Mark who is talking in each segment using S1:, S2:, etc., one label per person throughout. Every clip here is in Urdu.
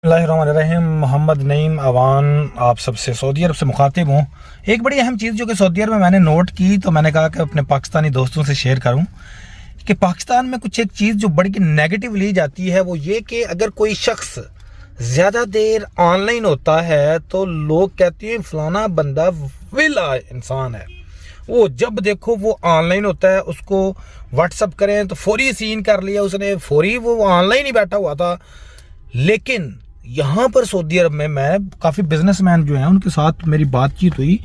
S1: بسم اللہ الرحمن الرحیم. محمد نعیم اوان آپ سب سے سعودی عرب سے مخاطب ہوں. ایک بڑی اہم چیز جو کہ سعودی عرب میں میں نے نوٹ کی تو میں نے کہا کہ اپنے پاکستانی دوستوں سے شیئر کروں کہ پاکستان میں کچھ ایک چیز جو بڑی نیگیٹو لی جاتی ہے وہ یہ کہ اگر کوئی شخص زیادہ دیر آن لائن ہوتا ہے تو لوگ کہتے ہیں فلانا بندہ ویلا انسان ہے. وہ جب دیکھو وہ آن لائن ہوتا ہے, اس کو واٹس اپ کریں تو فوری سین کر لیا اس نے, فوری وہ آن لائن ہی بیٹھا ہوا تھا. لیکن یہاں پر سعودی عرب میں کافی بزنس مین جو ہیں ان کے ساتھ میری بات چیت ہوئی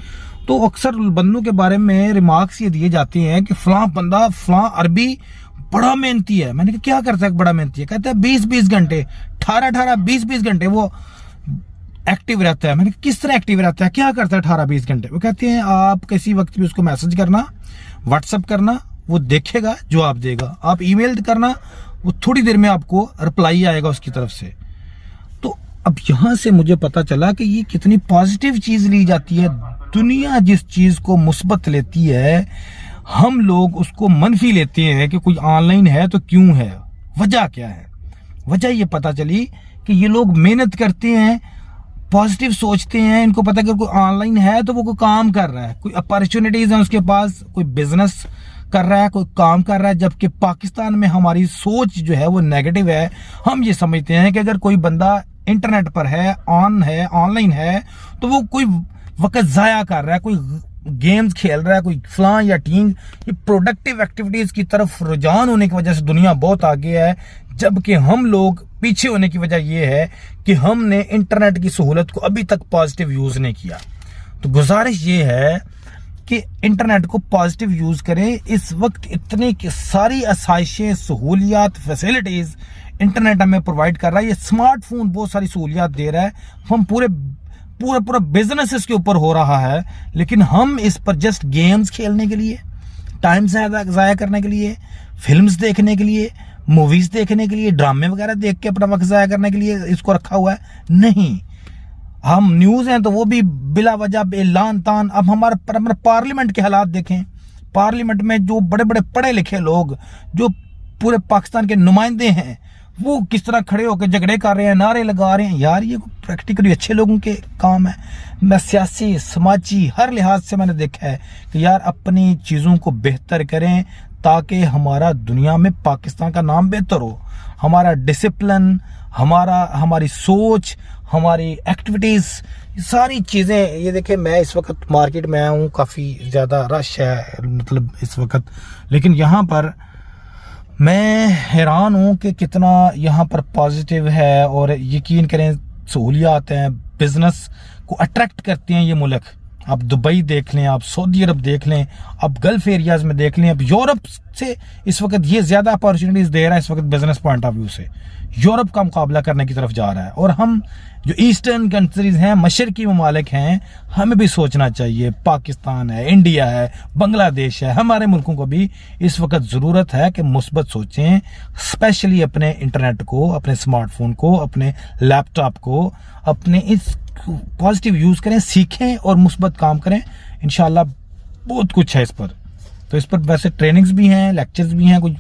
S1: تو اکثر بندوں کے بارے میں ریمارکس یہ دیے جاتے ہیں کہ فلاں بندہ فلاں عربی بڑا محنتی ہے. میں نے کہا کیا کرتا ہے بڑا محنتی ہے؟ کہتا ہے 20 گھنٹے 18 گھنٹے وہ ایکٹیو رہتا ہے. میں نے کہا کس طرح ایکٹیو رہتا ہے, کیا کرتا ہے 18-20 گھنٹے؟ وہ کہتے ہیں آپ کسی وقت بھی اس کو میسج کرنا, واٹس اپ کرنا, وہ دیکھے گا جواب دے گا. آپ ای میل کرنا, وہ تھوڑی دیر میں آپ کو رپلائی آئے گا اس کی طرف سے. تو اب یہاں سے مجھے پتا چلا کہ یہ کتنی پازیٹیو چیز لی جاتی ہے. دنیا جس چیز کو مثبت لیتی ہے ہم لوگ اس کو منفی لیتے ہیں کہ کوئی آن لائن ہے تو کیوں ہے, وجہ کیا ہے. وجہ یہ پتا چلی کہ یہ لوگ محنت کرتے ہیں, پازیٹیو سوچتے ہیں, ان کو پتا کہ کوئی آن لائن ہے تو وہ کوئی کام کر رہا ہے, کوئی اپارچونیٹیز ہیں اس کے پاس, کوئی بزنس کر رہا ہے, کوئی کام کر رہا ہے. جبکہ پاکستان میں ہماری سوچ جو ہے وہ نیگیٹو ہے. ہم یہ سمجھتے ہیں کہ اگر کوئی بندہ انٹرنیٹ پر ہے, آن لائن ہے تو وہ کوئی وقت ضائع کر رہا ہے, کوئی گیمز کھیل رہا ہے, کوئی فلاں یا ٹینگ. یہ پروڈکٹیو ایکٹیویٹیز کی طرف رجحان ہونے کی وجہ سے دنیا بہت آگے ہے, جبکہ ہم لوگ پیچھے ہونے کی وجہ یہ ہے کہ ہم نے انٹرنیٹ کی سہولت کو ابھی تک پازیٹیو یوز نہیں کیا. تو گزارش یہ ہے کہ انٹرنیٹ کو پازیٹیو یوز کریں. اس وقت اتنی ساری آسائشیں, سہولیات, فیسلٹیز انٹرنیٹ ہمیں پرووائڈ کر رہا ہے. یہ اسمارٹ فون بہت ساری سہولیات دے رہا ہے. ہم پورا بزنس اس کے اوپر ہو رہا ہے, لیکن ہم اس پر جسٹ گیمز کھیلنے کے لیے, ٹائم ضائع کرنے کے لیے, فلمز دیکھنے کے لیے, موویز دیکھنے کے لیے, ڈرامے وغیرہ دیکھ کے اپنا وقت ضائع کرنے کے لیے اس کو رکھا ہوا ہے. نہیں, ہم نیوز ہیں تو وہ بھی بلا وجہ اعلان تان. اب ہمارے پارلیمنٹ کے حالات دیکھیں. پارلیمنٹ میں جو بڑے بڑے پڑھے لکھے لوگ جو پورے پاکستان کے نمائندے ہیں وہ کس طرح کھڑے ہو کے جھگڑے کر رہے ہیں, نعرے لگا رہے ہیں. یار یہ پریکٹیکلی اچھے لوگوں کے کام ہے. میں سیاسی, سماجی ہر لحاظ سے میں نے دیکھا ہے کہ یار اپنی چیزوں کو بہتر کریں تاکہ ہمارا دنیا میں پاکستان کا نام بہتر ہو. ہمارا ڈسپلن, ہماری سوچ, ہماری ایکٹیویٹیز, ساری چیزیں. یہ دیکھیں میں اس وقت مارکیٹ میں آیا ہوں, کافی زیادہ رش ہے مطلب اس وقت, لیکن یہاں پر میں حیران ہوں کہ کتنا یہاں پر پازیٹیو ہے. اور یقین کریں سہولیات ہیں, بزنس کو اٹریکٹ کرتے ہیں یہ ملک. آپ دبئی دیکھ لیں, آپ سعودی عرب دیکھ لیں, آپ گلف ایریاز میں دیکھ لیں, اب یورپ سے اس وقت یہ زیادہ اپارچونیٹیز دے رہا ہے اس وقت بزنس پوائنٹ آف ویو سے. یورپ کا مقابلہ کرنے کی طرف جا رہا ہے. اور ہم جو ایسٹرن کنٹریز ہیں, مشرقی ممالک ہیں, ہمیں بھی سوچنا چاہیے. پاکستان ہے, انڈیا ہے, بنگلہ دیش ہے, ہمارے ملکوں کو بھی اس وقت ضرورت ہے کہ مثبت سوچیں. اسپیشلی اپنے انٹرنیٹ کو, اپنے اسمارٹ فون کو, اپنے لیپ ٹاپ کو, اپنے اس پازیٹیو یوز کریں, سیکھیں اور مثبت کام کریں. انشاءاللہ بہت کچھ ہے اس پر. تو اس پر ویسے ٹریننگز بھی ہیں, لیکچرز بھی ہیں. کچھ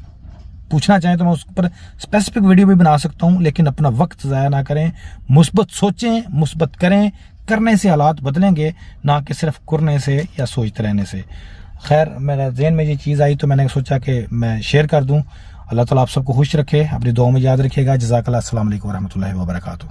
S1: پوچھنا چاہیں تو میں اس پر اسپیسیفک ویڈیو بھی بنا سکتا ہوں, لیکن اپنا وقت ضائع نہ کریں. مثبت سوچیں, مثبت کریں. کرنے سے حالات بدلیں گے, نہ کہ صرف کرنے سے یا سوچتے رہنے سے. خیر, میرے ذہن میں یہ چیز آئی تو میں نے سوچا کہ میں شیئر کر دوں. اللہ تعالیٰ آپ سب کو خوش رکھے, اپنی دعاؤں میں یاد رکھے گا. جزاک اللہ. السلام علیکم ورحمۃ اللہ وبرکاتہ.